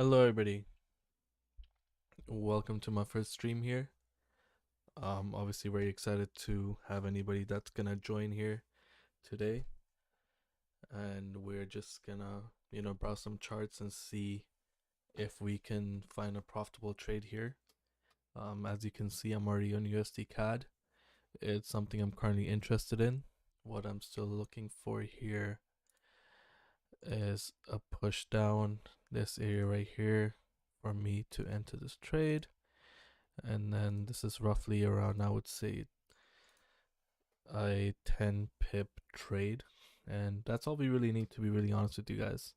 Hello, everybody. Welcome to my first stream here. Obviously, very excited to have anybody that's gonna join here today, and we're just gonna, browse some charts and see if we can find a profitable trade here. As you can see, I'm already on USD CAD. It's something I'm currently interested in. What I'm still looking for here is a push down this area right here for me to enter this trade. And then this is roughly around, I would say, a 10 pip trade. And that's all we really need, to be really honest with you guys.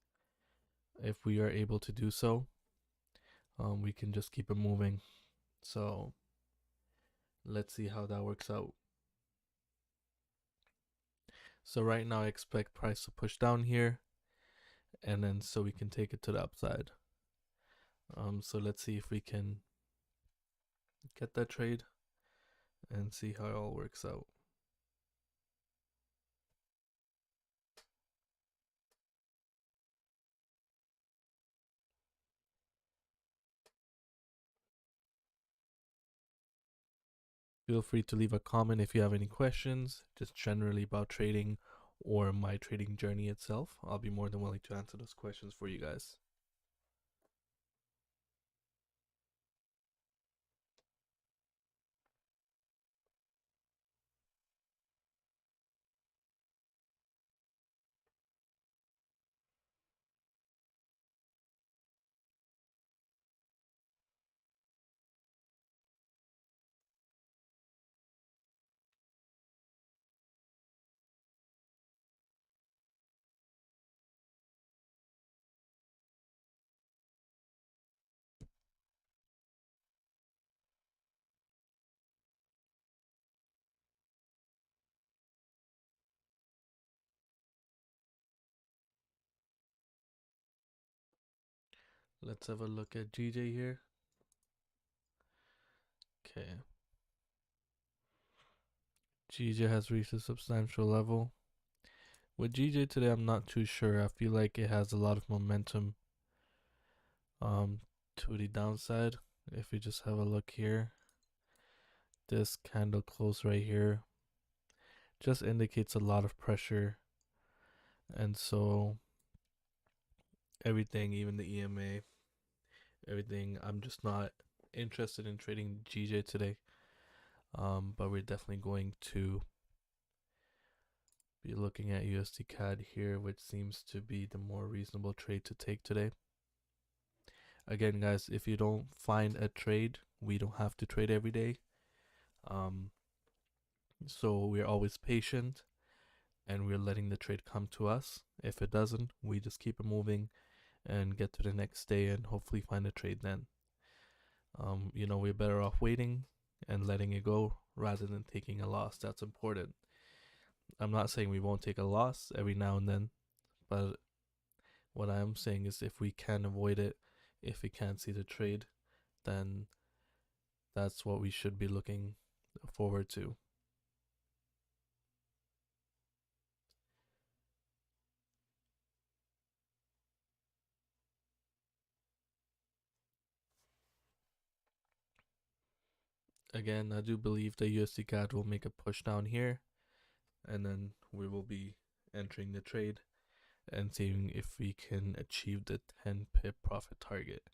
If we are able to do so, we can just keep it moving. So let's see how that works out. So right now I expect price to push down here, and then so we can take it to the upside. So let's see if we can get that trade and see how it all works out. Feel free to leave a comment if you have any questions, just generally about trading or my trading journey itself. I'll be more than willing to answer those questions for you guys. Let's have a look at GJ here. Okay. GJ has reached a substantial level. With GJ today, I'm not too sure. I feel like it has a lot of momentum um, to the downside. If we just have a look here, this candle close right here just indicates a lot of pressure. And so everything, even the EMA, everything, I'm just not interested in trading GJ today. But we're definitely going to be looking at USD CAD here, which seems to be the more reasonable trade to take today. Again, guys, if you don't find a trade, we don't have to trade every day. So we're always patient and we're letting the trade come to us. If it doesn't, we just keep it moving and get to the next day and hopefully find a trade then. We're better off waiting and letting it go rather than taking a loss. That's important. I'm not saying we won't take a loss every now and then, but what I am saying is if we can avoid it, if we can't see the trade, then that's what we should be looking forward to. Again, I do believe the USD CAD will make a push down here, and then we will be entering the trade and seeing if we can achieve the 10 pip profit target.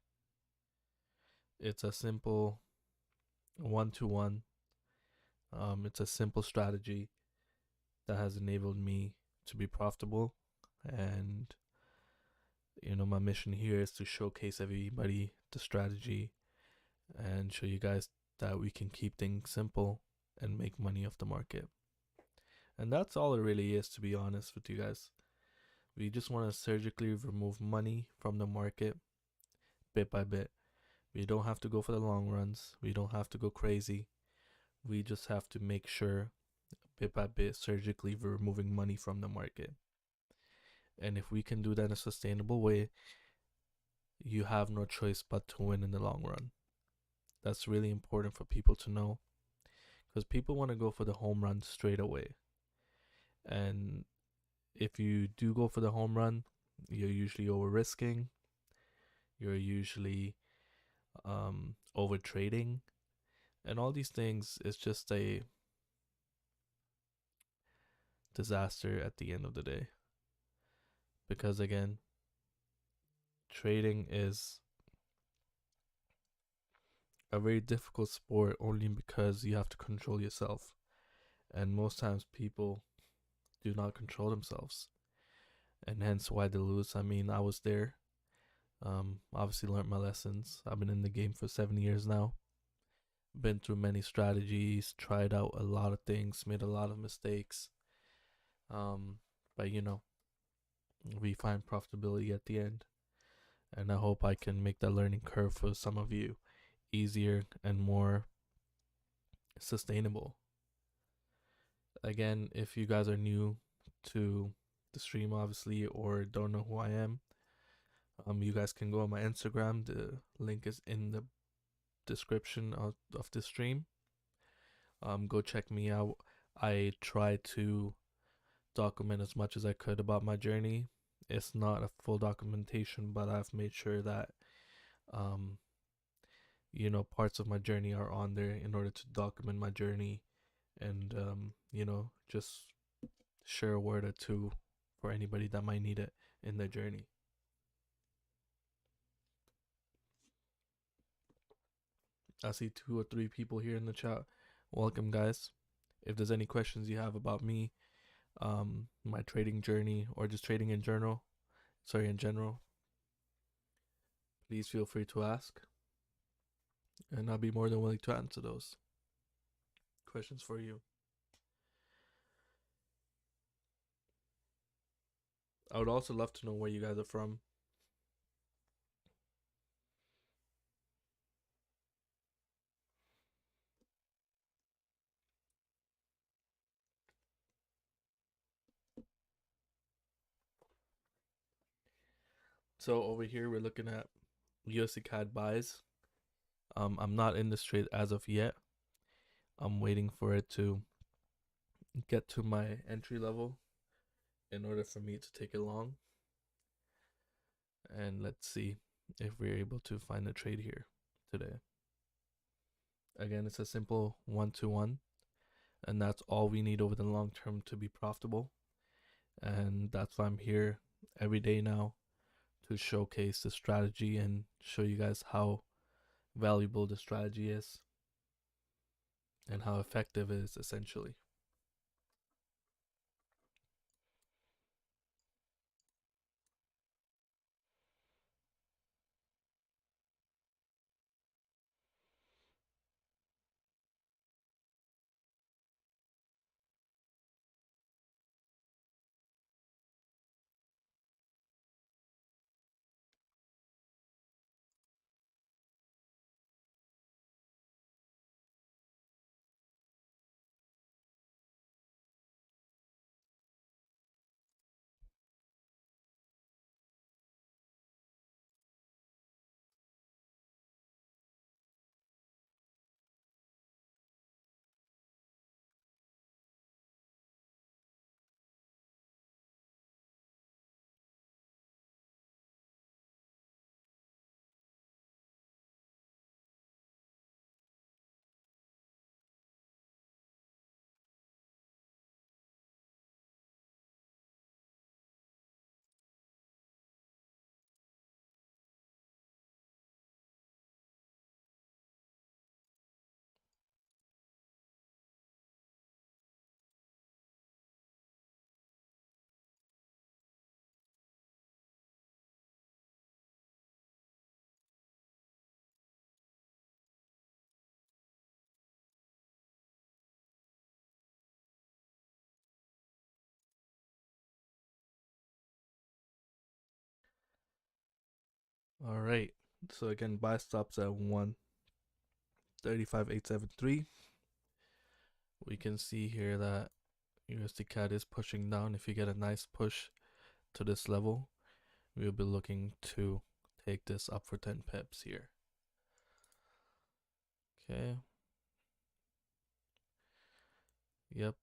It's a simple 1-to-1. It's a simple strategy that has enabled me to be profitable, and my mission here is to showcase everybody the strategy and show you guys that we can keep things simple and make money off the market. And that's all it really is, to be honest with you guys. We just want to surgically remove money from the market bit by bit. We don't have to go for the long runs. We don't have to go crazy. We just have to make sure bit by bit surgically we're removing money from the market. And if we can do that in a sustainable way, you have no choice but to win in the long run. That's really important for people to know, because people want to go for the home run straight away. And if you do go for the home run, you're usually over risking. You're usually over trading, and all these things is just a disaster at the end of the day. Because again, trading is a very difficult sport only because you have to control yourself. And most times people do not control themselves. And hence why they lose. I mean, I was there. Obviously learned my lessons. I've been in the game for 7 years now. Been through many strategies, tried out a lot of things, made a lot of mistakes. Um, but we find profitability at the end. And I hope I can make that learning curve for some of you easier and more sustainable. Again, if you guys are new to the stream, obviously, or don't know who I am, you guys can go on my Instagram. The link is in the description of the stream. Go check me out. I try to document as much as I could about my journey. It's not a full documentation, but I've made sure that um, parts of my journey are on there in order to document my journey and just share a word or two for anybody that might need it in their journey. I see 2 or 3 people here in the chat. Welcome, guys. If there's any questions you have about me, my trading journey, or just trading in general, please feel free to ask, and I'll be more than willing to answer those questions for you. I would also love to know where you guys are from. So over here we're looking at USD CAD buys. I'm not in this trade as of yet. I'm waiting for it to get to my entry level in order for me to take it long. And let's see if we're able to find a trade here today. Again, it's a simple 1-to-1, and that's all we need over the long term to be profitable. And that's why I'm here every day now, to showcase the strategy and show you guys how valuable the strategy is and how effective it is, essentially. All right. So again, buy stops at 135,873. We can see here that USD CAD is pushing down. If you get a nice push to this level, we'll be looking to take this up for 10 pips here. Okay. Yep.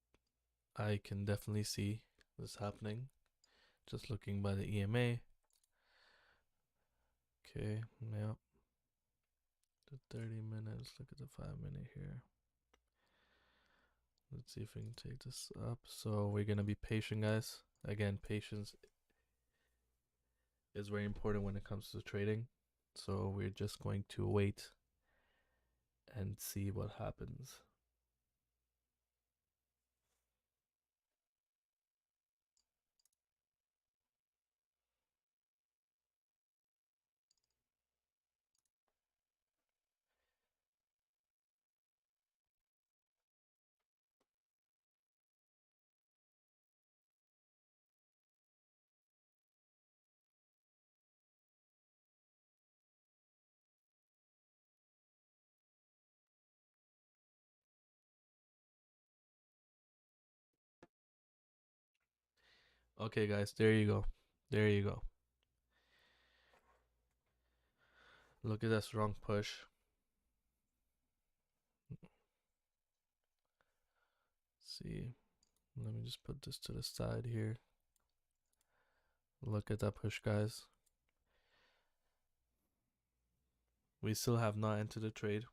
I can definitely see this happening. Just looking by the EMA. Okay, yep. The 30 minutes. Look at the 5 minute here. Let's see if we can take this up. So we're gonna be patient, guys. Again, patience is very important when it comes to trading. So we're just going to wait and see what happens. Okay, guys, there you go. There you go. Look at that strong push. See, let me just put this to the side here. Look at that push, guys. We still have not entered the trade.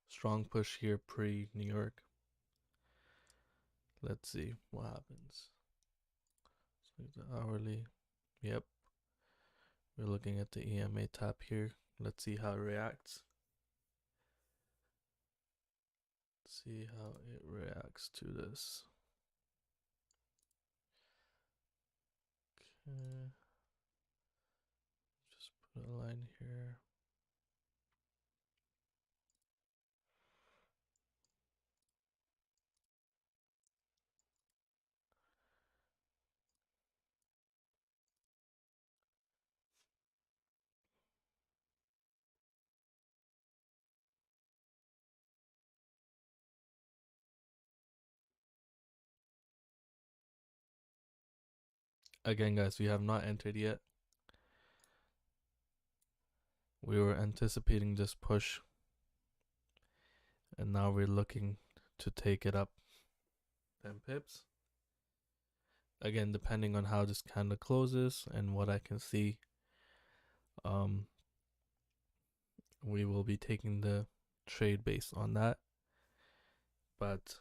Strong push here pre New York. Let's see what happens. So the hourly. Yep. We're looking at the EMA tap here. Let's see how it reacts. See how it reacts to this. Okay. Just put a line here. Again, guys, we have not entered yet. We were anticipating this push, and now we're looking to take it up 10 pips. Again, depending on how this candle closes and what I can see, we will be taking the trade based on that. But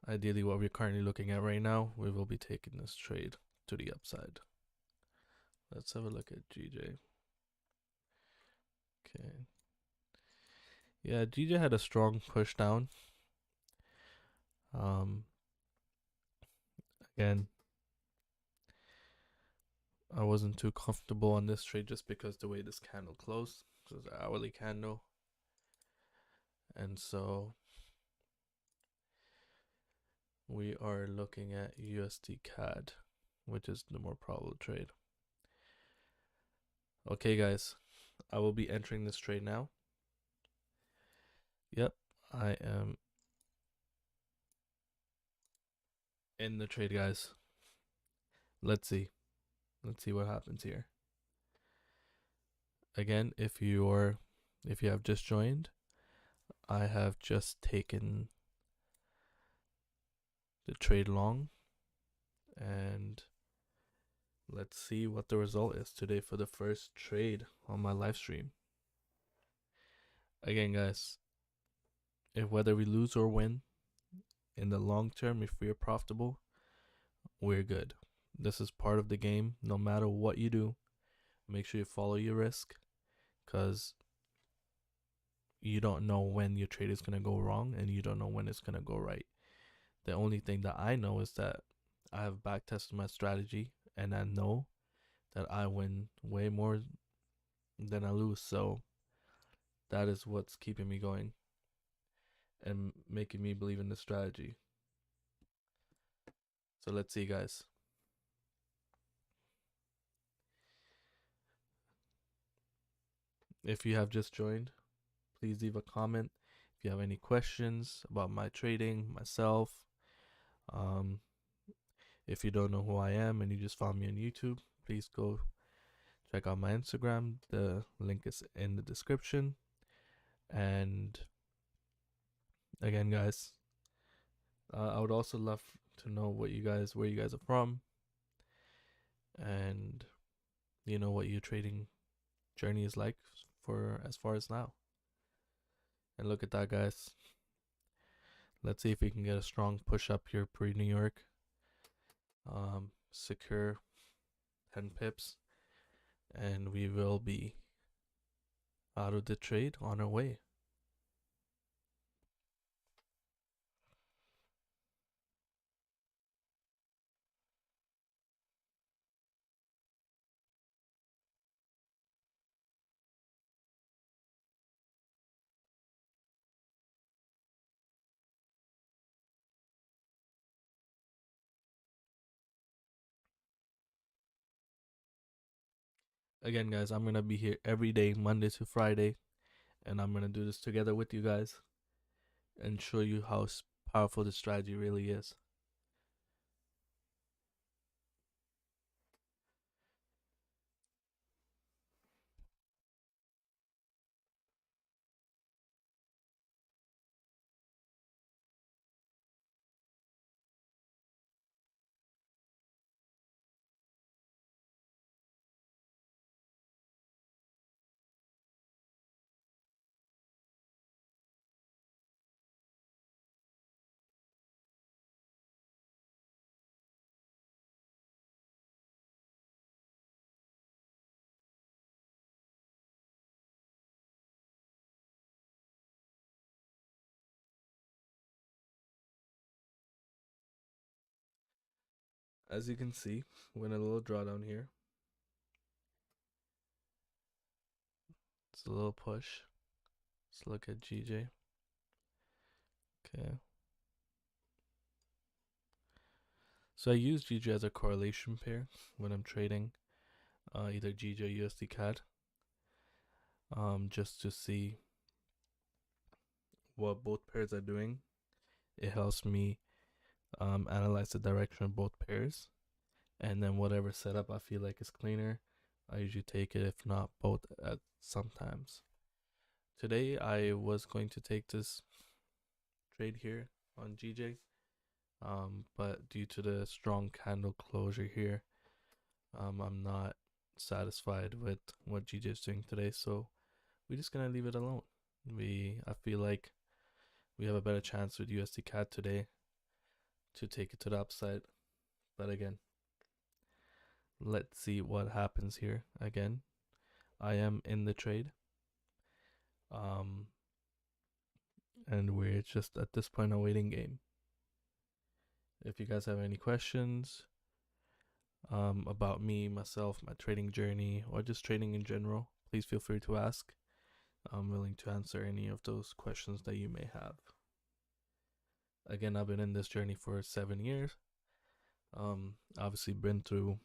ideally, what we're currently looking at right now, we will be taking this trade to the upside. Let's have a look at GJ. Okay. Yeah, GJ had a strong push down. Again, I wasn't too comfortable on this trade just because the way this candle closed. This is an hourly candle. And so we are looking at USD CAD, which is the more probable trade. Okay, guys, I will be entering this trade now. Yep, I am in the trade, guys. Let's see what happens here. Again, if you have just joined, I have just taken the trade long, and let's see what the result is today for the first trade on my live stream. Again, guys, if whether we lose or win, in the long term, if we are profitable, we're good. This is part of the game. No matter what you do, make sure you follow your risk, because you don't know when your trade is going to go wrong and you don't know when it's going to go right. The only thing that I know is that I have back tested my strategy, and I know that I win way more than I lose. So that is what's keeping me going and making me believe in the strategy. So let's see, guys. If you have just joined, please leave a comment. If you have any questions about my trading, myself, if you don't know who I am and you just found me on YouTube, please go check out my Instagram. The link is in the description. And again, guys, I would also love to know where you guys are from, and what your trading journey is like for as far as now. And look at that, guys. Let's see if we can get a strong push up here pre-New York. Secure 10 pips, and we will be out of the trade on our way. Again, guys, I'm going to be here every day, Monday to Friday, and I'm going to do this together with you guys and show you how powerful this strategy really is. As you can see, when a little drawdown here, it's a little push. Let's look at GJ. Okay. So I use GJ as a correlation pair when I'm trading either GJ or USD CAD, just to see what both pairs are doing. It helps me analyze the direction of both pairs, and then whatever setup I feel like is cleaner, I usually take it. If not, both at sometimes. Today I was going to take this trade here on GJ, but due to the strong candle closure here, I'm not satisfied with what GJ is doing today, so we're just gonna leave it alone. I feel like we have a better chance with USD CAD today to take it to the upside. But again, let's see what happens here. Again, I am in the trade. And we're just at this point a waiting game. If you guys have any questions about me, myself, my trading journey, or just trading in general, please feel free to ask. I'm willing to answer any of those questions that you may have. Again, I've been in this journey for 7 years. Obviously been through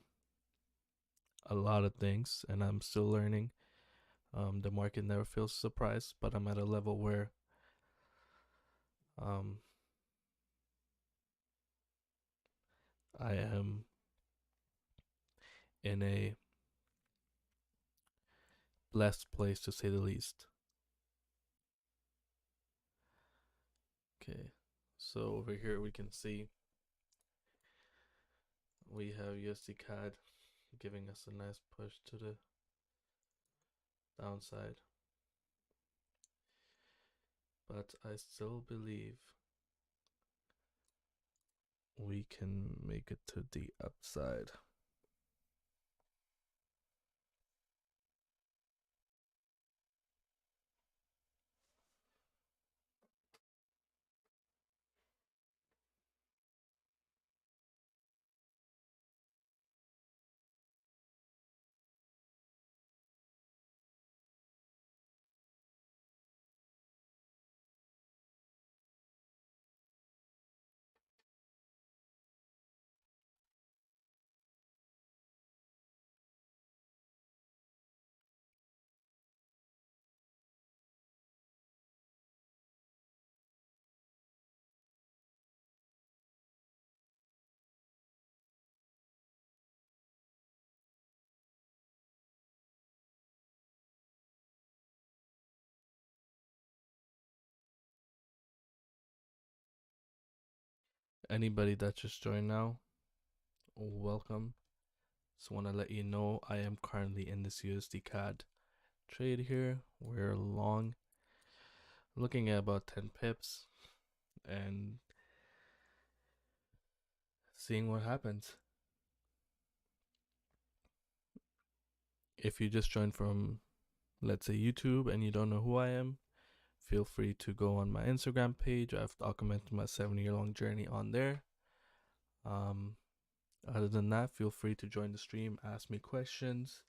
a lot of things, and I'm still learning. The market never feels surprised, but I'm at a level where I am in a blessed place, to say the least. Okay, so over here we can see we have USD CAD giving us a nice push to the downside, but I still believe we can make it to the upside. Anybody that just joined now, welcome. Just want to let you know I am currently in this USD CAD trade here. We're long, looking at about 10 pips and seeing what happens. If you just joined from, let's say, YouTube and you don't know who I am, feel free to go on my Instagram page. I've documented my 7-year long journey on there. Other than that, feel free to join the stream, ask me questions,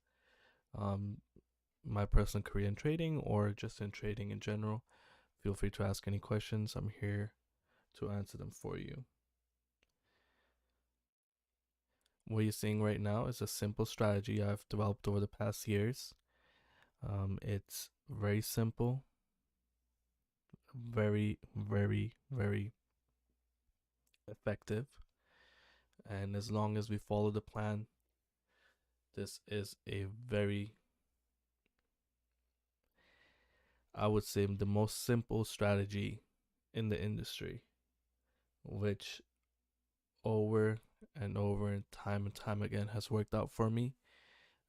my personal career in trading or just in trading in general. Feel free to ask any questions. I'm here to answer them for you. What you're seeing right now is a simple strategy I've developed over the past years. It's very simple, very, very, very effective. And as long as we follow the plan, this is a very, I would say, the most simple strategy in the industry, which over and time again has worked out for me.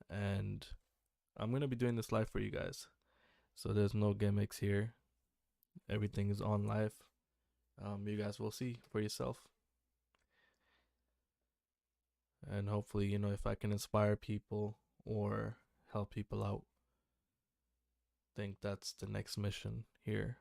And I'm going to be doing this live for you guys. So there's no gimmicks here. Everything is on live. You guys will see for yourself. And hopefully, if I can inspire people or help people out, I think that's the next mission here.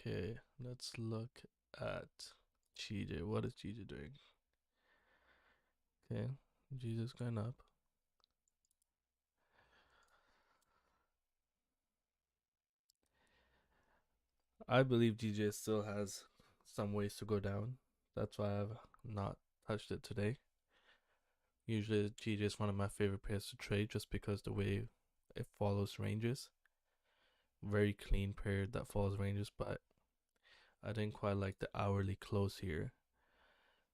Okay, let's look at GJ. What is GJ doing? Okay, GJ's going up. I believe GJ still has some ways to go down. That's why I've not touched it today. Usually GJ is one of my favorite pairs to trade just because the way it follows ranges. Very clean pair that follows ranges, but I didn't quite like the hourly close here.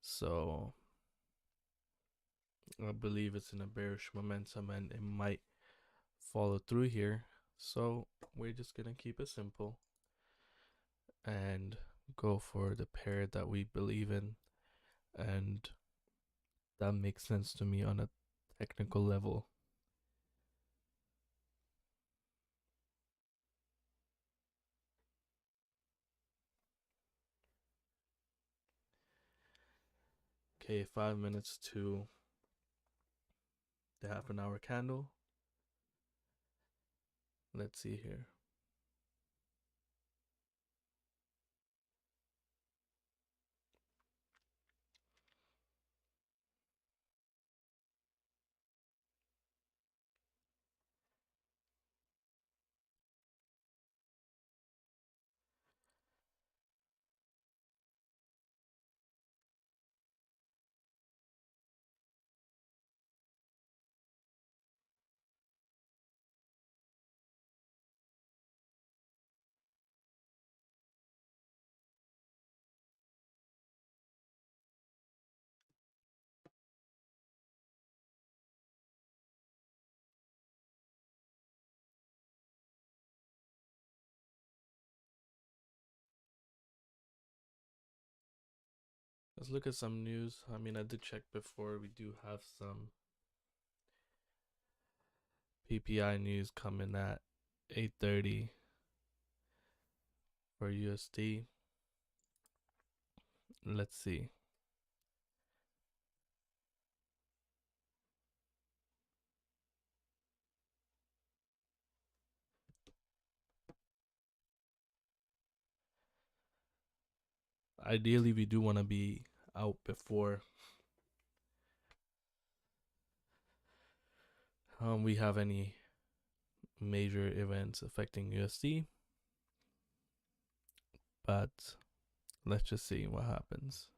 So I believe it's in a bearish momentum and it might follow through here. So we're just gonna keep it simple and go for the pair that we believe in, and that makes sense to me on a technical level. Okay, 5 minutes to the half-an-hour candle. Let's see here. Let's look at some news. I mean, I did check before. We do have some PPI news coming at 8:30 for USD. Let's see. ideally we do want to be out before we have any major events affecting USD, but let's just see what happens.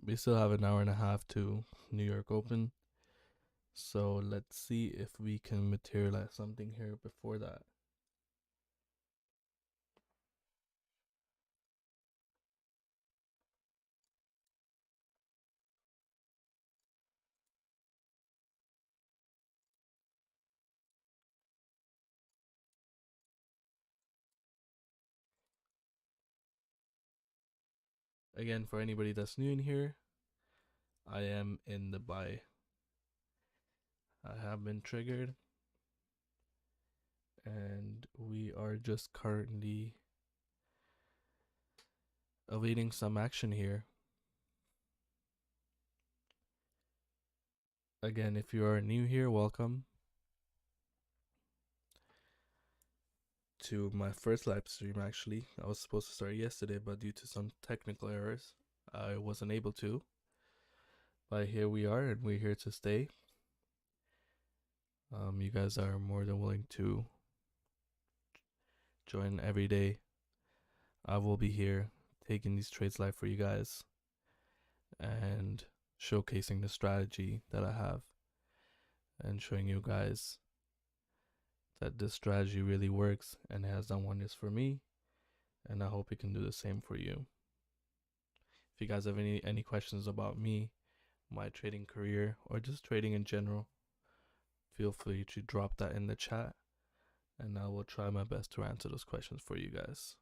We still have an hour and a half to New York Open. So let's see if we can materialize something here before that. Again, for anybody that's new in here, I am in the buy. I have been triggered, and we are just currently awaiting some action here. Again, if you are new here, welcome to my first live stream. Actually, I was supposed to start yesterday, but due to some technical errors, I wasn't able to. But here we are, and we're here to stay. You guys are more than willing to join every day. I will be here taking these trades live for you guys and showcasing the strategy that I have and showing you guys that this strategy really works and has done wonders for me, and I hope it can do the same for you. If you guys have any questions about me, my trading career, or just trading in general, feel free to drop that in the chat, and I will try my best to answer those questions for you guys.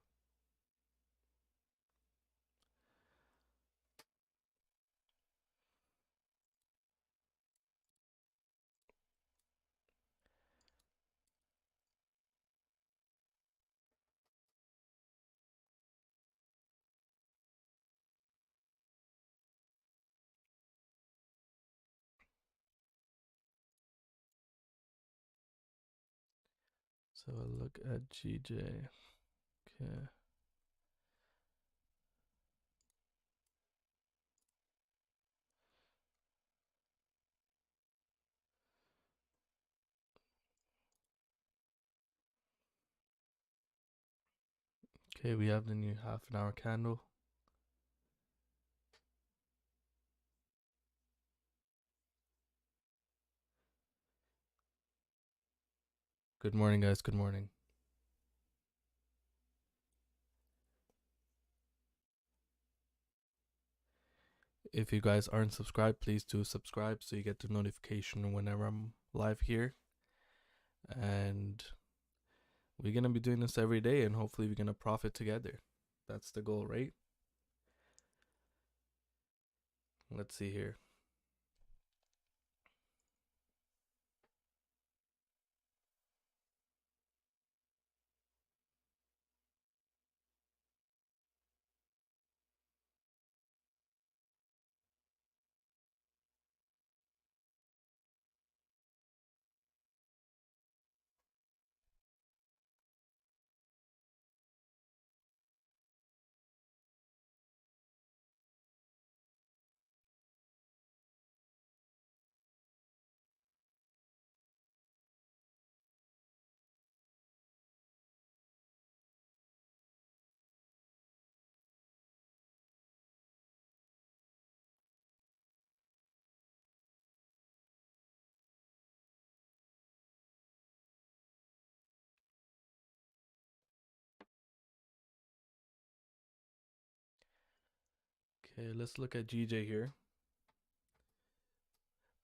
So a look at GJ. Okay. Okay, we have the new half an hour candle. Good morning, guys. Good morning. If you guys aren't subscribed, please do subscribe so you get the notification whenever I'm live here. And we're going to be doing this every day, and hopefully we're going to profit together. That's the goal, right? Let's see here. Okay, let's look at GJ here.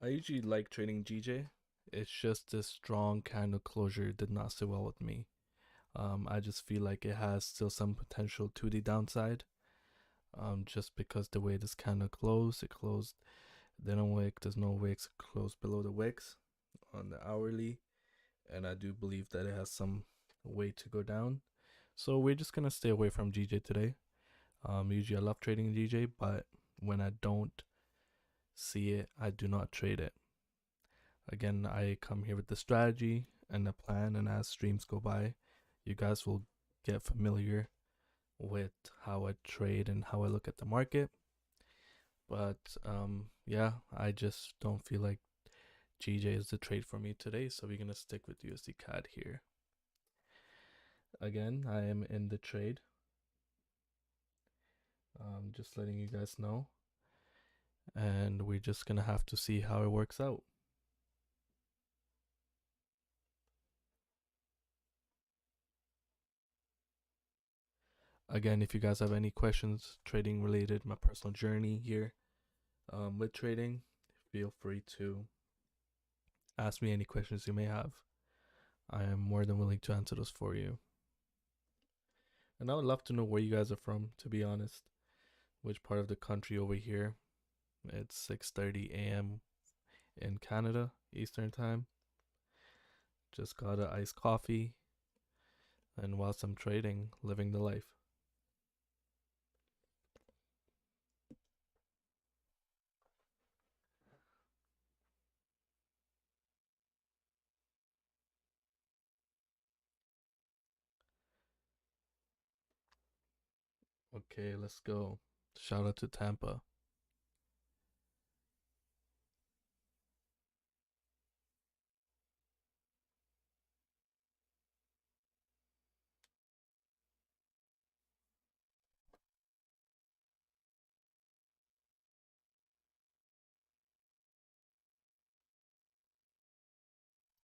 I usually like trading GJ. It's just this strong kind of closure did not sit well with me. I just feel like it has still some potential to the downside. Just because the way this kind of closed, it closed. Then on wick, there's no wicks closed below the wicks on the hourly, and I do believe that it has some way to go down. So we're just gonna stay away from GJ today. Usually I love trading GJ, but when I don't see it, I do not trade it. Again, I come here with the strategy and the plan, and as streams go by, you guys will get familiar with how I trade and how I look at the market. But yeah, I just don't feel like GJ is the trade for me today, so we're gonna stick with USD CAD here. Again, I am in the trade. Just letting you guys know, and we're just gonna have to see how it works out. Again, if you guys have any questions trading related, my personal journey here with trading, feel free to ask me any questions you may have. I am more than willing to answer those for you. And I would love to know where you guys are from, to be honest. Which part of the country over here. It's 6:30 a.m. in Canada, Eastern Time. Just got an iced coffee. And whilst I'm trading, living the life. Okay, let's go. Shout out to Tampa.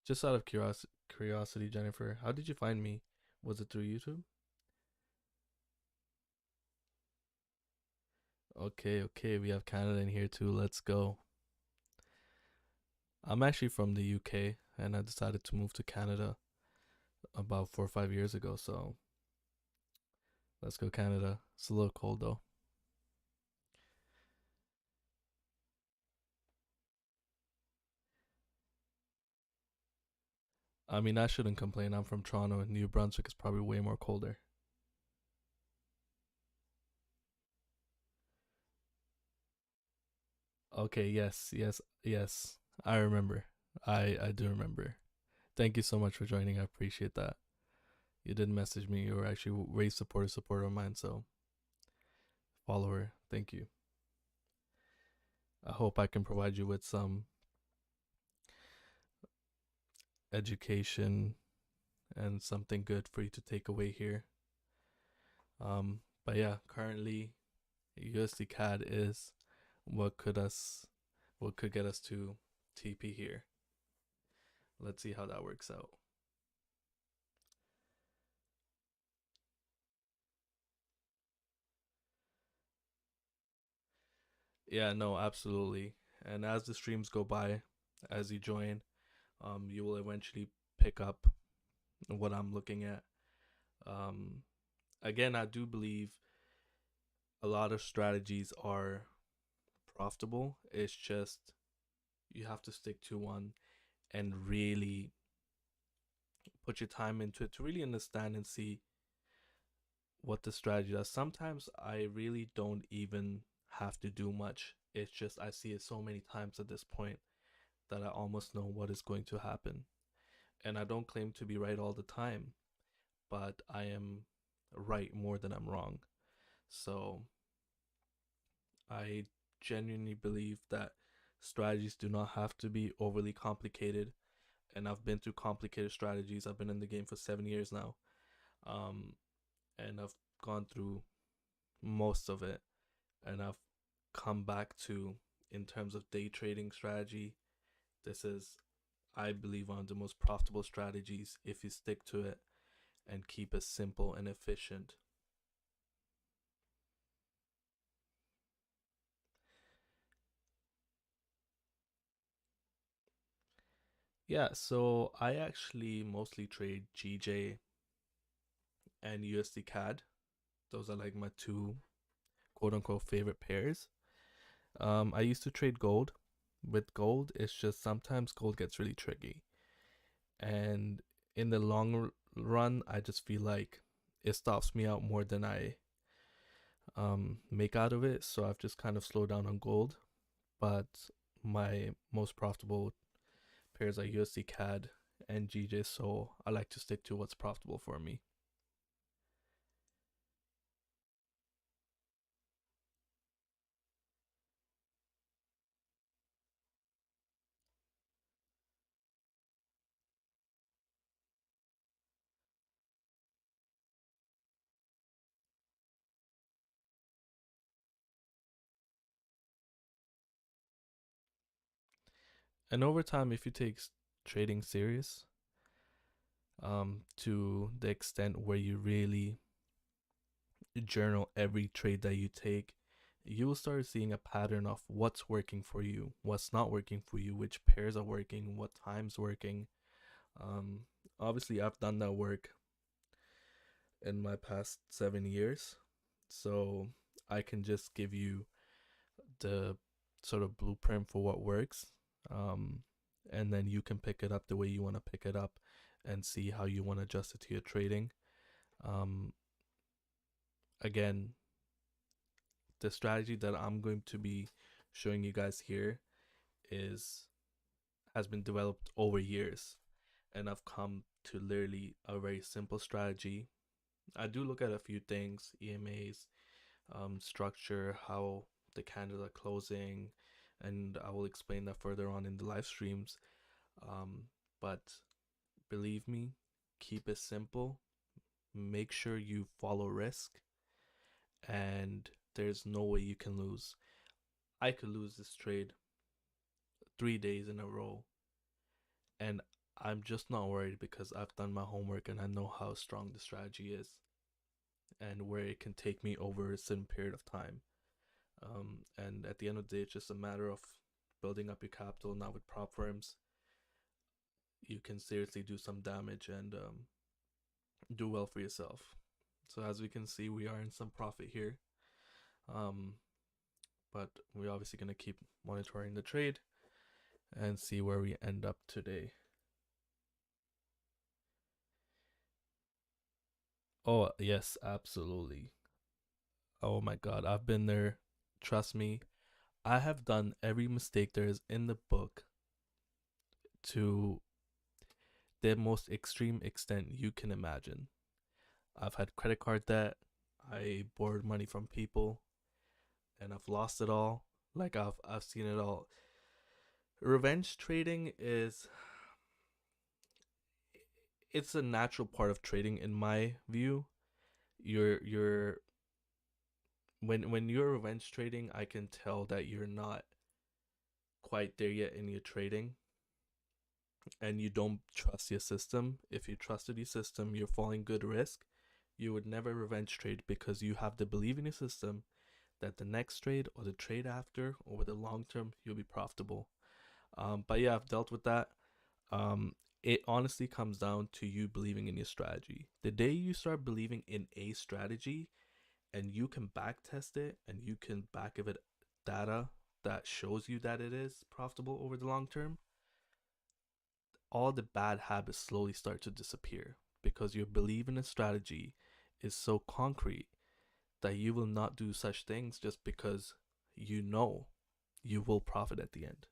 Just out of curiosity, Jennifer, how did you find me? Was it through YouTube? Okay, okay, we have Canada in here too. Let's go. I'm actually from the UK and I decided to move to Canada about 4 or 5 years ago. So let's go, Canada. It's a little cold though. I mean, I shouldn't complain. I'm from Toronto and New Brunswick is probably way more colder. Okay, yes, yes, yes. I remember. I do remember. Thank you so much for joining. I appreciate that. You did message me. You were actually way supporter of mine. So follower. Thank you. I hope I can provide you with some education and something good for you to take away here. But yeah, currently USD CAD is what could us what could get us to TP here. Let's see how that works out. Yeah, no, absolutely. And as the streams go by, as you join, you will eventually pick up what I'm looking at. Um, Again, I do believe a lot of strategies are profitable. It's just you have to stick to one and really put your time into it to really understand and see what the strategy does. Sometimes I really don't even have to do much. It's just I see it so many times at this point that I almost know what is going to happen. And I don't claim to be right all the time, but I am right more than I'm wrong. So I genuinely believe that strategies do not have to be overly complicated. And I've been through complicated strategies. I've been in the game for 7 years now. Um, and I've gone through most of it. And I've come back to, in terms of day trading strategy, this is, I believe, one of the most profitable strategies if you stick to it and keep it simple and efficient. Yeah, so I actually mostly trade GJ and USD CAD. Those are like my two quote unquote favorite pairs. I used to trade gold. With gold, it's just sometimes gold gets really tricky. And in the long run, I just feel like it stops me out more than I make out of it. So I've just kind of slowed down on gold. But my most profitable pairs are USD CAD and GJ, so I like to stick to what's profitable for me. And over time, if you take trading serious, to the extent where you really journal every trade that you take, you will start seeing a pattern of what's working for you, what's not working for you, which pairs are working, what time's working. Um, Obviously, I've done that work in my past 7 years, so I can just give you the sort of blueprint for what works. Um, and then you can pick it up the way you want to pick it up and see how you want to adjust it to your trading. Um, Again, the strategy that I'm going to be showing you guys here is has been developed over years, and I've come to literally a very simple strategy. I do look at a few things, EMAs, structure, how the candles are closing, and I will explain that further on in the live streams. Um, but believe me, keep it simple. Make sure you follow risk, and there's no way you can lose. I could lose this trade 3 days in a row, and I'm just not worried because I've done my homework and I know how strong the strategy is and where it can take me over a certain period of time. And at the end of the day, it's just a matter of building up your capital. Now with prop firms, you can seriously do some damage and do well for yourself. So as we can see, we are in some profit here. Um, but we're obviously going to keep monitoring the trade and see where we end up today. Oh, yes, absolutely. Oh my God, I've been there. Trust me, I have done every mistake there is in the book to the most extreme extent you can imagine. I've had credit card debt. I borrowed money from people and I've lost it all. Like I've seen it all. Revenge trading is it's a natural part of trading in my view. You're when you're revenge trading, I can tell that you're not quite there yet in your trading and you don't trust your system. If you trusted your system, you're falling good risk. You would never revenge trade because you have to believe in your system that the next trade or the trade after over the long term you'll be profitable. But yeah, I've dealt with that. It honestly comes down to you believing in your strategy. The day you start believing in a strategy and you can back test it and you can back give it data that shows you that it is profitable over the long term, all the bad habits slowly start to disappear because your belief in a strategy is so concrete that you will not do such things just because you know you will profit at the end.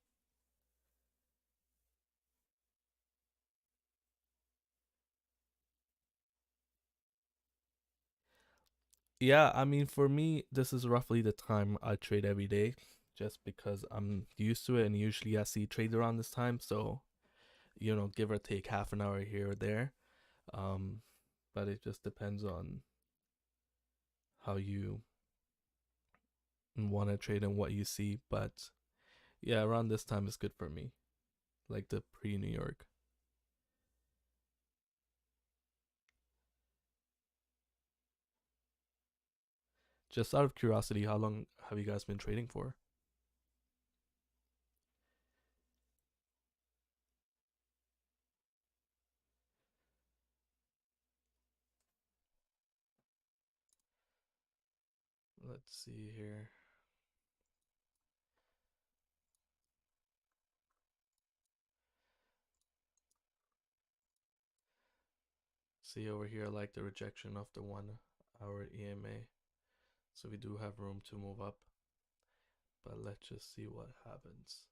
Yeah, I mean, for me, this is roughly the time I trade every day just because I'm used to it. And usually I see trades around this time. So, give or take half an hour here or there. Um, but it just depends on how you want to trade and what you see. But yeah, around this time is good for me, like the pre New York. Just out of curiosity, how long have you guys been trading for? Let's see here. See over here, I like the rejection of the 1 hour EMA. So we do have room to move up. But let's just see what happens.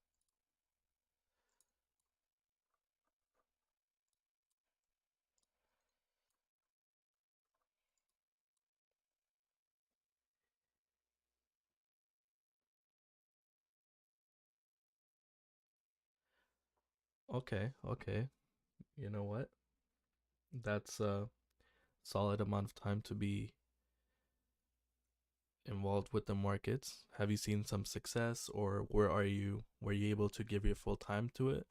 Okay, okay. You know what? That's a solid amount of time to be involved with the markets. Have you seen some success, or were you able to give your full time to it,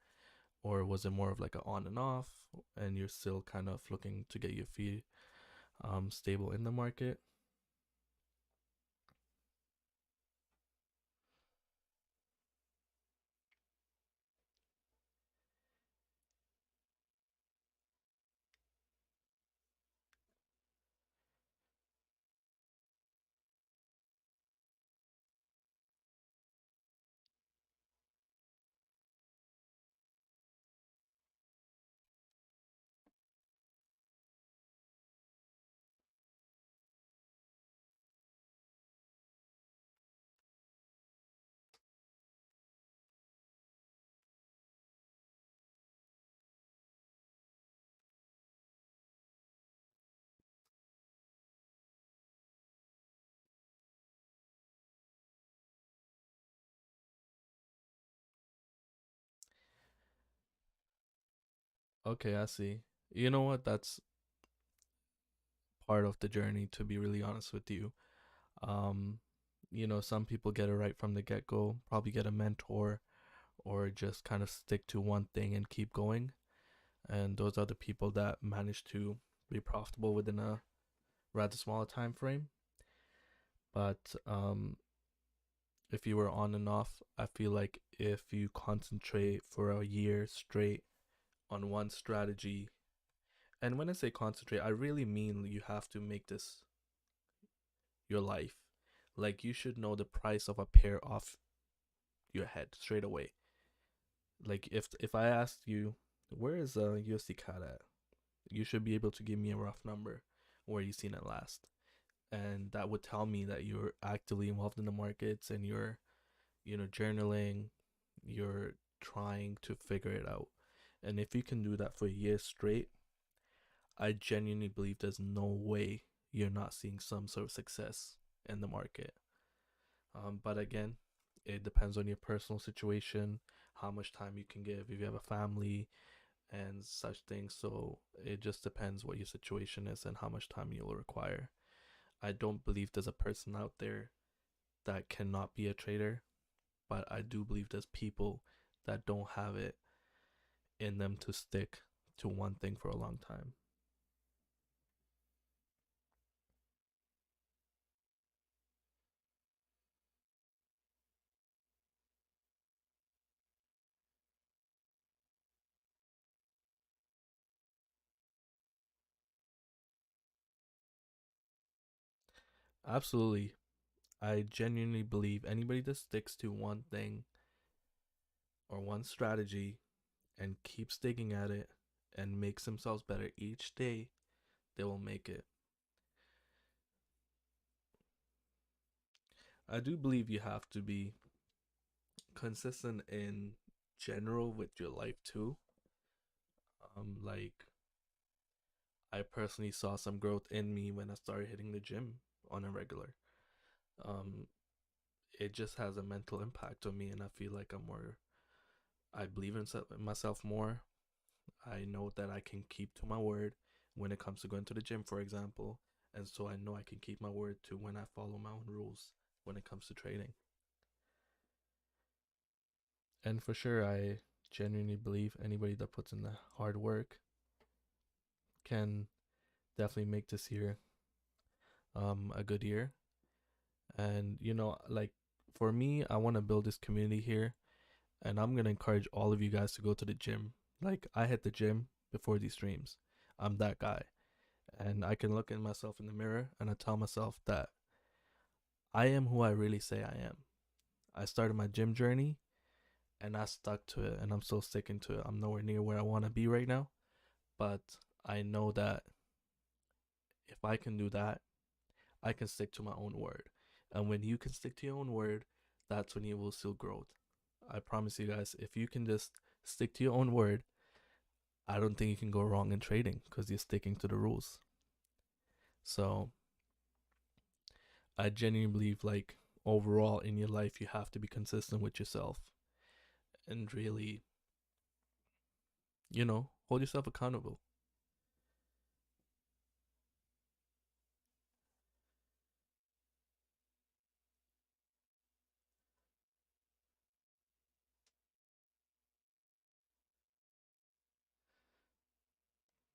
or was it more of like an on and off and you're still kind of looking to get your feet stable in the market? Okay, I see. You know what? That's part of the journey, to be really honest with you. Um, some people get it right from the get go, probably get a mentor or just kind of stick to one thing and keep going. And those are the people that manage to be profitable within a rather small time frame. But if you were on and off, I feel like if you concentrate for a year straight on one strategy, and when I say concentrate, I really mean you have to make this your life. Like you should know the price of a pair off your head straight away. Like if I asked you where is a USD CAD at, you should be able to give me a rough number where you seen it last, and that would tell me that you're actively involved in the markets and you're journaling, you're trying to figure it out. And if you can do that for a year straight, I genuinely believe there's no way you're not seeing some sort of success in the market. But again, it depends on your personal situation, how much time you can give, if you have a family and such things. So it just depends what your situation is and how much time you'll require. I don't believe there's a person out there that cannot be a trader, but I do believe there's people that don't have it in them to stick to one thing for a long time. Absolutely. I genuinely believe anybody that sticks to one thing or one strategy and keeps digging at it and makes themselves better each day, they will make it. I do believe you have to be consistent in general with your life too. Like I personally saw some growth in me when I started hitting the gym on a regular. Um, it just has a mental impact on me, and I feel like I believe in myself more. I know that I can keep to my word when it comes to going to the gym, for example. And so I know I can keep my word to when I follow my own rules when it comes to trading. And for sure, I genuinely believe anybody that puts in the hard work can definitely make this year a good year. And, like for me, I want to build this community here. And I'm going to encourage all of you guys to go to the gym. Like, I hit the gym before these streams. I'm that guy. And I can look at myself in the mirror and I tell myself that I am who I really say I am. I started my gym journey and I stuck to it and I'm still sticking to it. I'm nowhere near where I want to be right now, but I know that if I can do that, I can stick to my own word. And when you can stick to your own word, that's when you will see growth. I promise you guys, if you can just stick to your own word, I don't think you can go wrong in trading because you're sticking to the rules. So I genuinely believe, like, overall in your life, you have to be consistent with yourself and really, hold yourself accountable.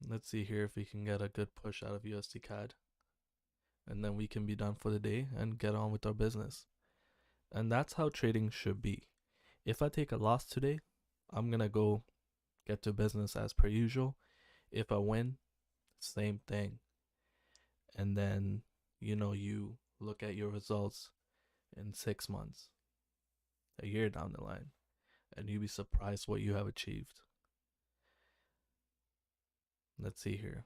Let's see here if we can get a good push out of USD CAD, and then we can be done for the day and get on with our business. And that's how trading should be. If I take a loss today, I'm gonna go get to business as per usual. If I win, same thing. And then, you look at your results in 6 months, a year down the line, and you'd be surprised what you have achieved. Let's see here.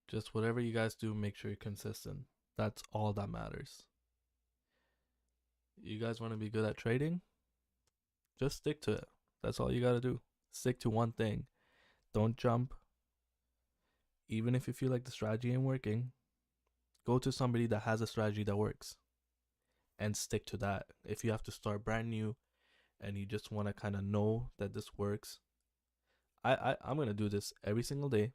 Just whatever you guys do, make sure you're consistent. That's all that matters. You guys want to be good at trading? Just stick to it. That's all you got to do. Stick to one thing. Don't jump. Even if you feel like the strategy ain't working, go to somebody that has a strategy that works and stick to that. If you have to start brand new and you just want to kind of know that this works, I'm going to do this every single day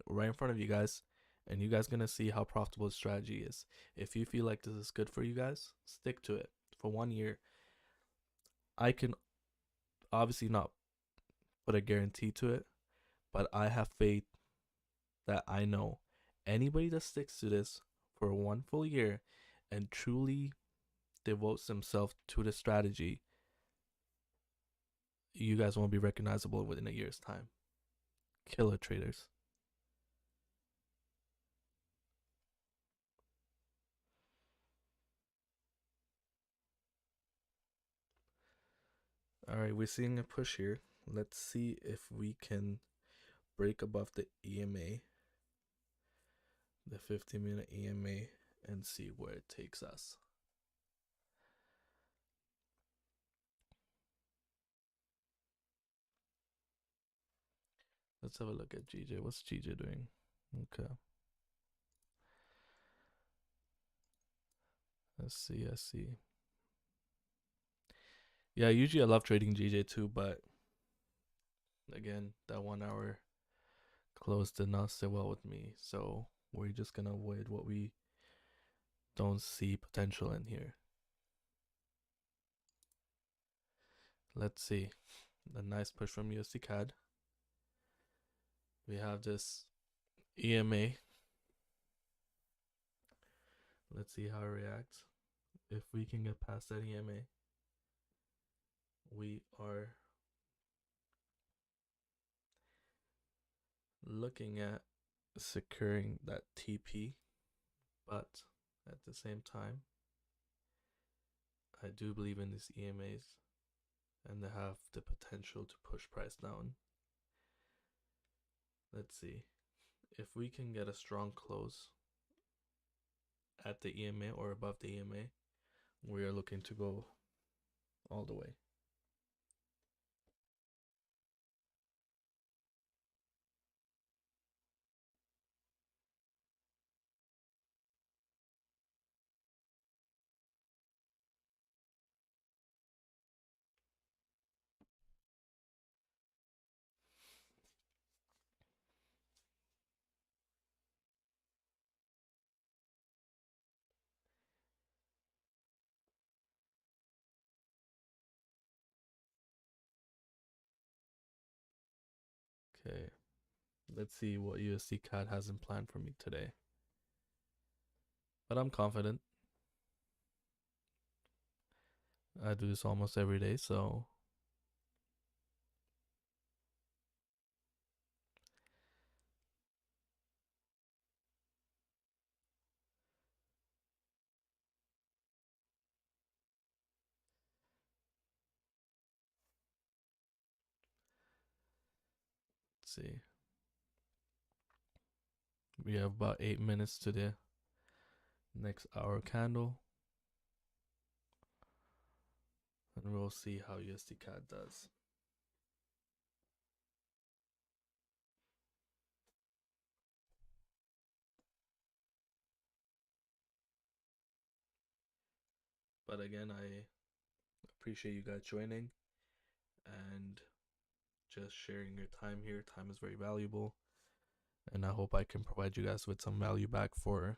right in front of you guys, and you guys gonna see how profitable the strategy is. If you feel like this is good for you guys, stick to it for 1 year. I can obviously not put a guarantee to it, but I have faith that I know anybody that sticks to this for 1 full year and truly devotes themselves to the strategy, you guys won't be recognizable within a year's time. Killer traders. All right, we're seeing a push here. Let's see if we can break above the EMA, the 15-minute EMA, and see where it takes us. Let's have a look at GJ. What's GJ doing? Okay. Let's see. I see. Yeah, usually I love trading GJ too, but again, that 1 hour close did not sit well with me. So we're just gonna avoid what we don't see potential in here. Let's see. A nice push from USD CAD. We have this EMA. Let's see how it reacts. If we can get past that EMA, we are looking at securing that TP, but at the same time, I do believe in these EMAs and they have the potential to push price down. Let's see. If we can get a strong close at the EMA or above the EMA, we are looking to go all the way. Okay, let's see what USD CAD hasn't planned for me today. But I'm confident. I do this almost every day, so let's see. We have about 8 minutes to the next hour candle, and we'll see how USD CAD does. But again, I appreciate you guys joining and just sharing your time here. Time is very valuable, and I hope I can provide you guys with some value back for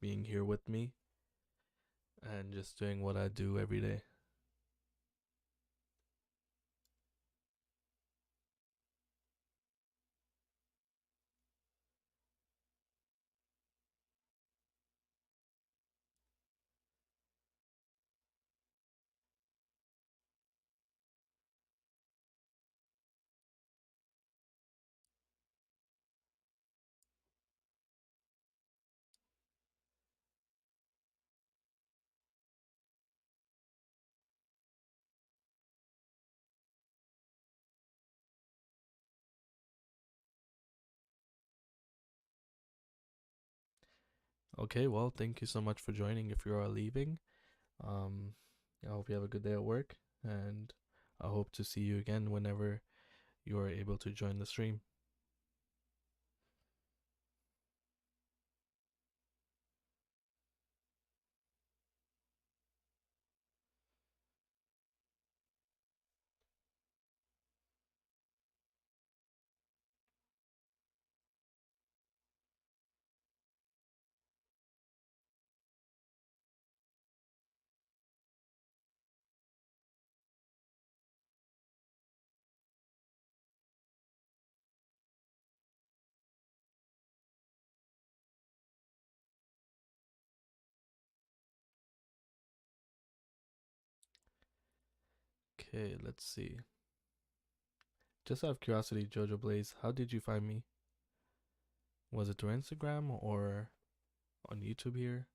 being here with me and just doing what I do every day. Okay, well, thank you so much for joining. If you are leaving, um, I hope you have a good day at work, and I hope to see you again whenever you are able to join the stream. Okay, let's see. Just out of curiosity, Jojo Blaze, how did you find me? Was it through Instagram or on YouTube here?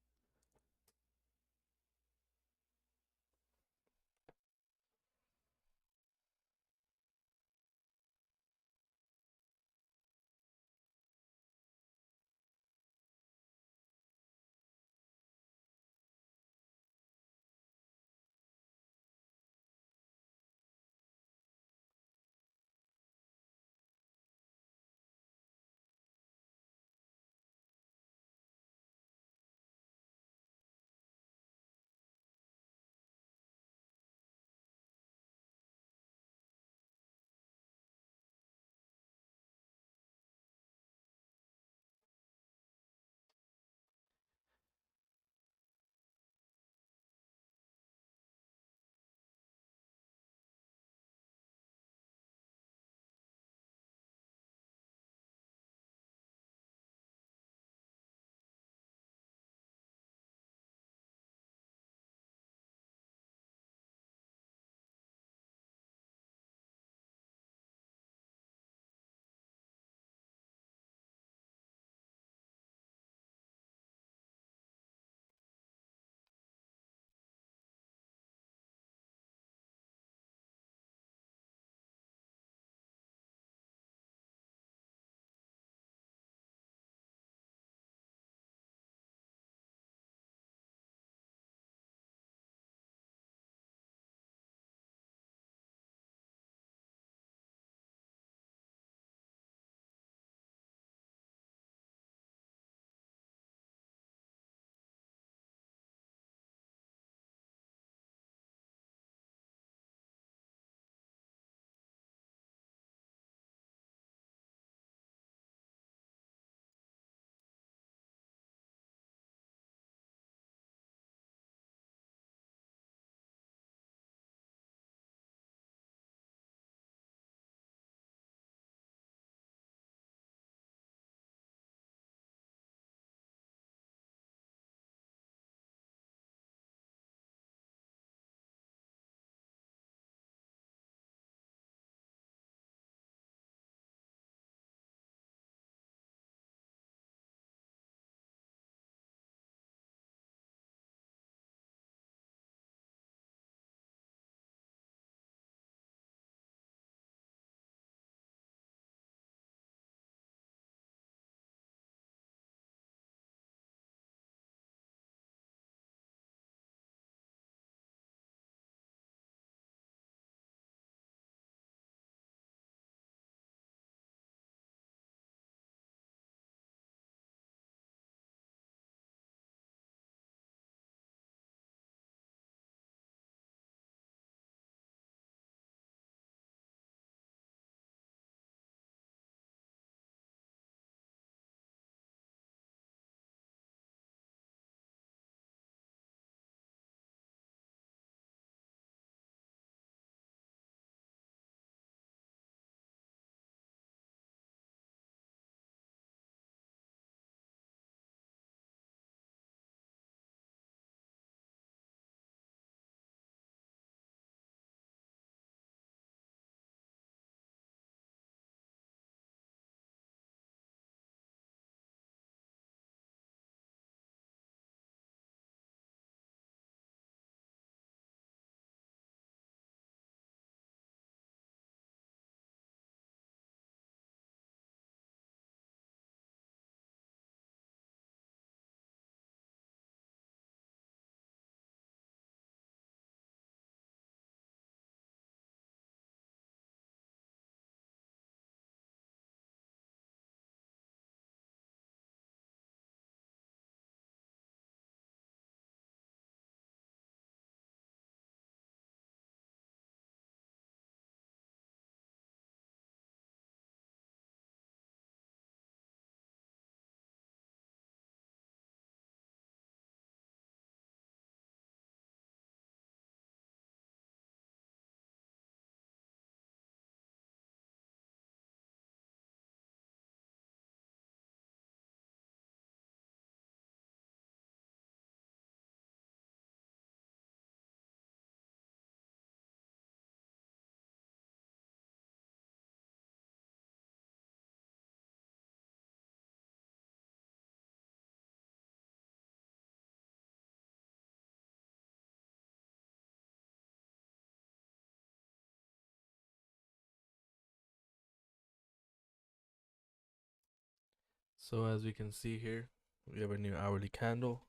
So as we can see here, we have a new hourly candle,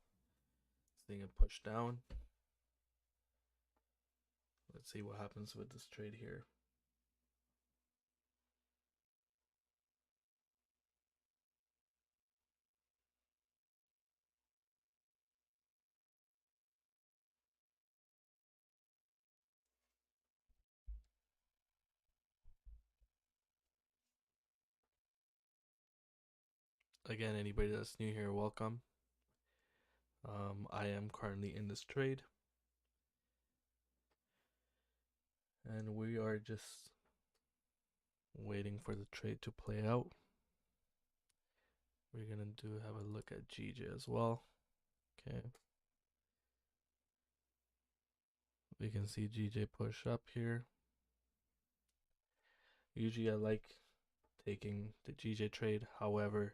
seeing it push down. Let's see what happens with this trade here. Again, anybody that's new here, welcome. I am currently in this trade, and we are just waiting for the trade to play out. We're gonna have a look at GJ as well. Okay, we can see GJ push up here. Usually I like taking the GJ trade, however,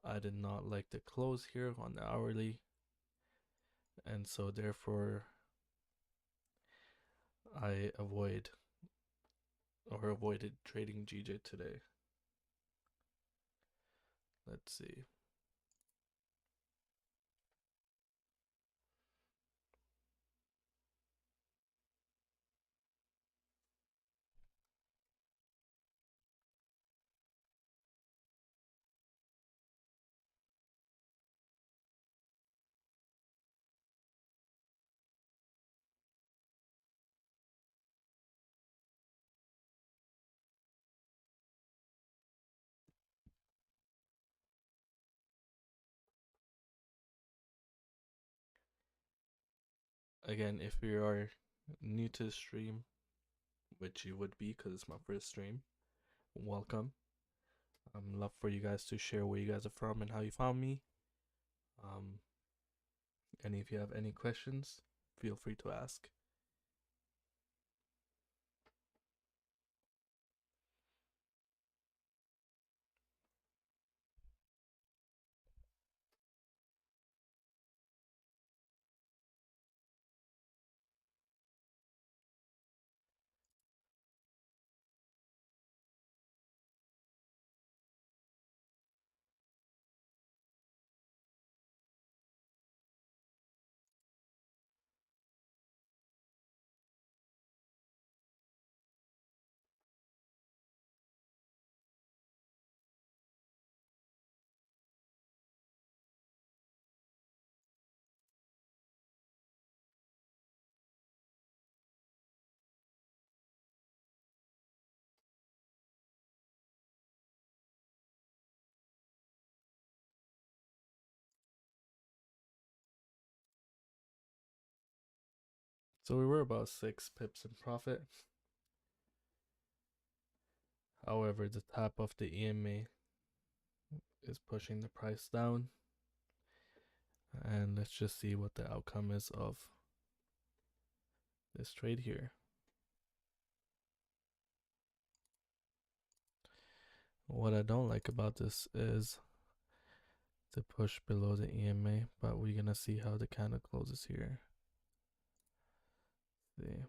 I did not like the close here on the hourly, and so therefore I avoided trading GJ today. Let's see. Again, if you are new to the stream, which you would be because it's my first stream, welcome. Love for you guys to share where you guys are from and how you found me. And if you have any questions, feel free to ask. So we were about 6 pips in profit. However, the top of the EMA is pushing the price down. And let's just see what the outcome is of this trade here. What I don't like about this is the push below the EMA, but we're gonna see how the candle closes here. See.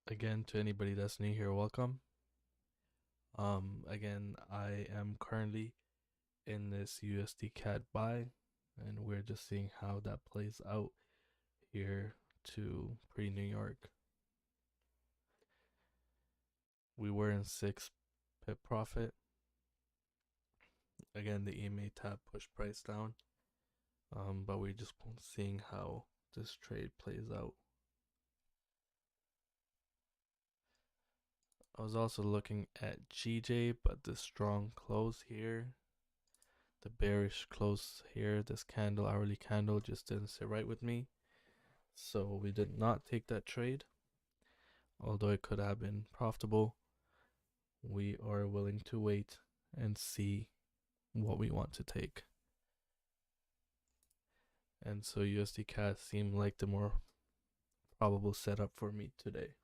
Again, to anybody that's new here, welcome. Again, I am currently in this USD CAD buy, and we're just seeing how that plays out here to pre-New York. We were in 6 pip profit. Again, the EMA tab pushed price down, but we're just seeing how this trade plays out. I was also looking at GJ, but the strong close here, the bearish close here, this candle, hourly candle, just didn't sit right with me. So we did not take that trade. Although it could have been profitable, we are willing to wait and see what we want to take. And so USD CAD seemed like the more probable setup for me today.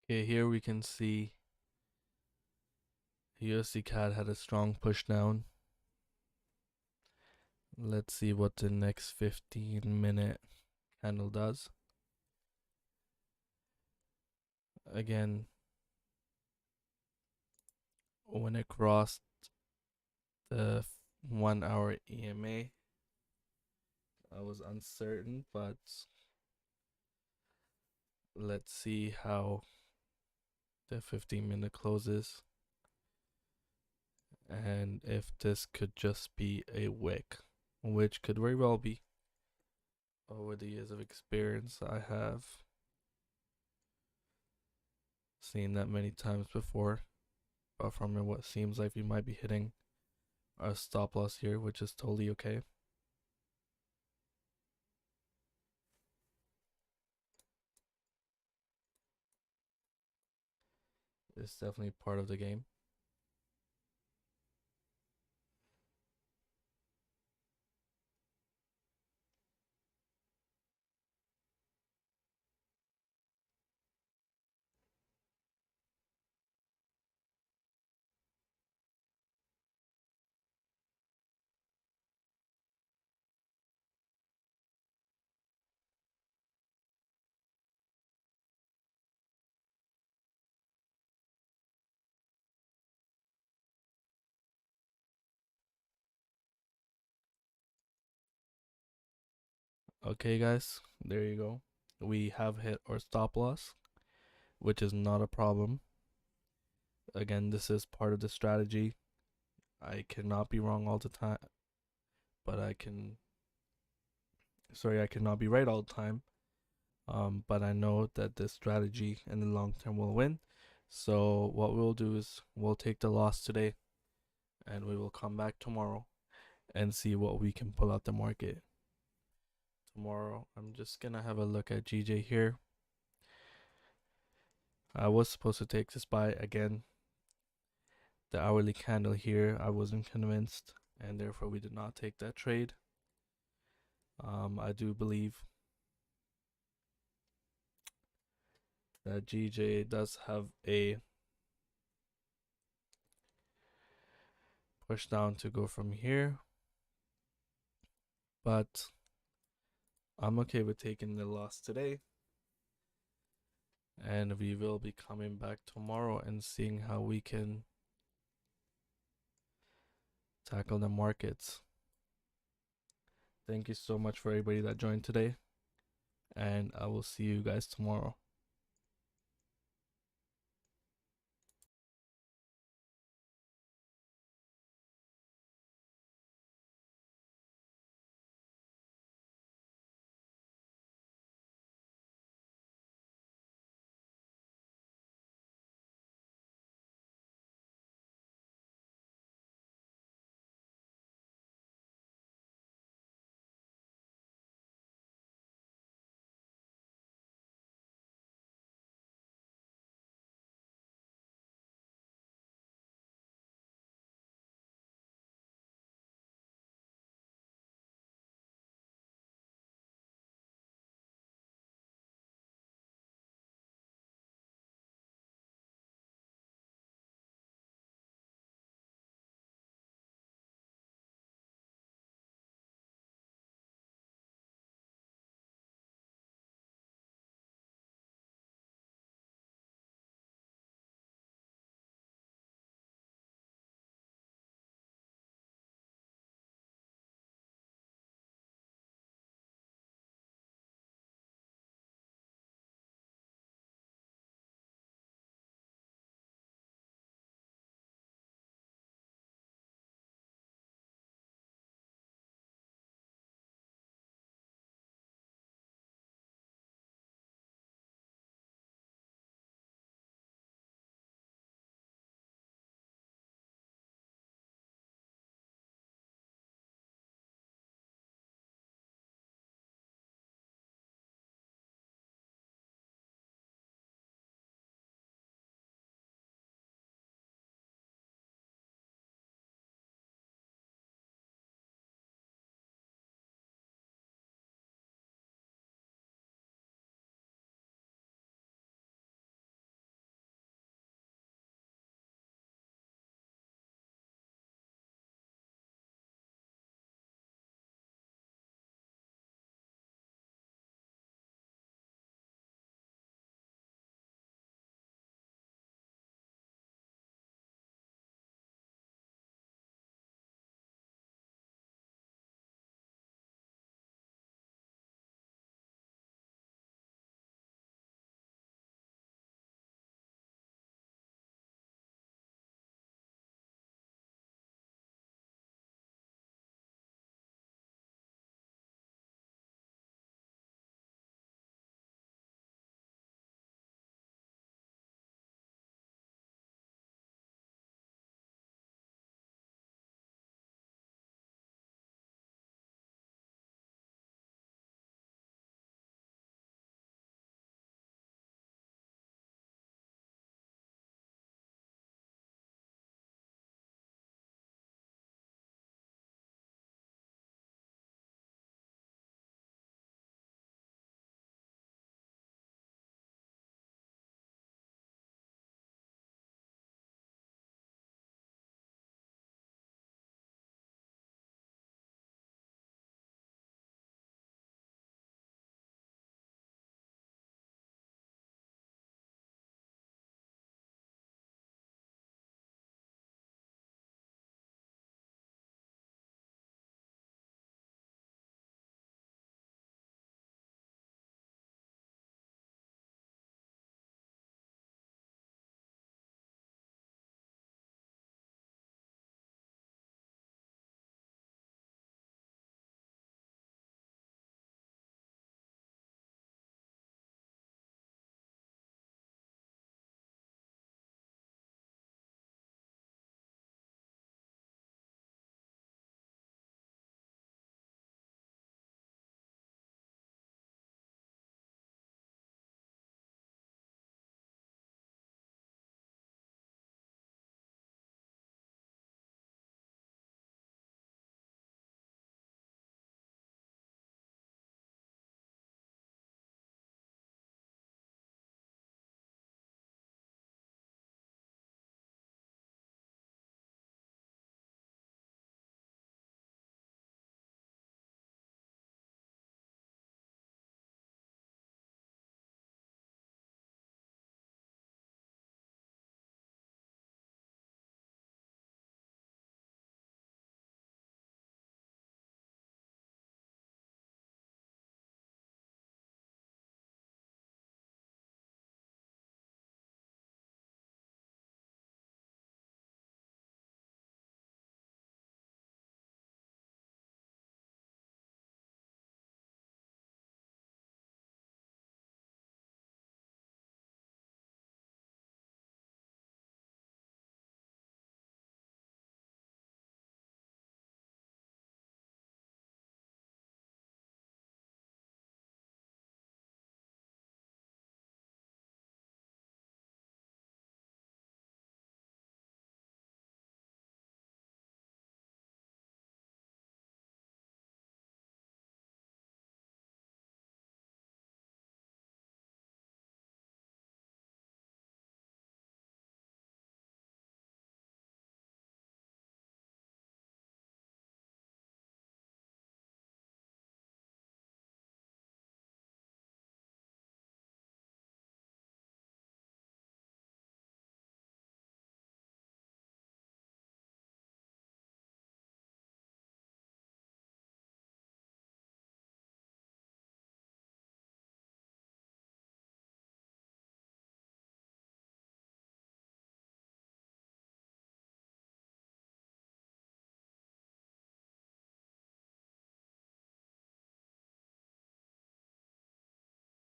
Okay, here we can see USD CAD had a strong push down. Let's see what the next 15-minute candle does. Again, when it crossed the 1 hour EMA, I was uncertain, but let's see how the 15-minute closes and if this could just be a wick, which could very well be. Over the years of experience, I have seen that many times before, but from what seems like we might be hitting our stop loss here, which is totally okay. It's definitely part of the game. Okay, guys, there you go. We have hit our stop loss, which is not a problem. Again, this is part of the strategy. I cannot be wrong all the time, but I cannot be right all the time. But I know that this strategy in the long term will win. So what we'll do is we'll take the loss today and we will come back tomorrow and see what we can pull out the market. Tomorrow, I'm just gonna have a look at GJ here. I was supposed to take this buy again. The hourly candle here, I wasn't convinced, and therefore we did not take that trade. I do believe that GJ does have a push down to go from here, but I'm okay with taking the loss today. And we will be coming back tomorrow and seeing how we can tackle the markets. Thank you so much for everybody that joined today, and I will see you guys tomorrow.